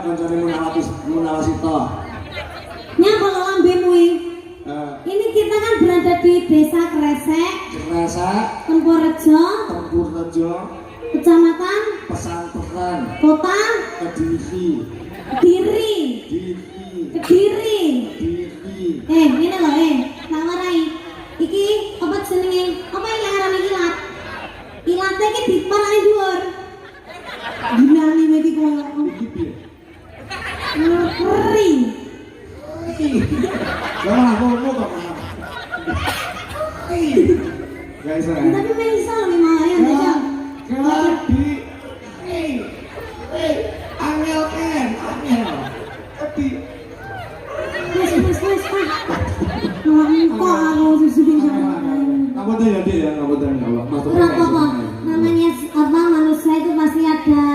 kancane Munawasi toh. Nyapa lo lambemu ini kita kan berada di desa Kresek, Temporejo, Kecamatan Pesantren, Kota Kediri. Kediri. Ini loh tak warai. Iki apa jenenge? Apa yang ngarani ilat? Ilatnya iki diparani dhuwur. Dinani iki koyo ngeri. Lah ngono kok. Guys, tapi bisa loh memang ya aja. Keladi. Angel. Tadi. Wes. Kok aku susah sama. Ngapunten ya, Dik ya, ngapunten ya Allah. Namanya apa manusia itu pasti ada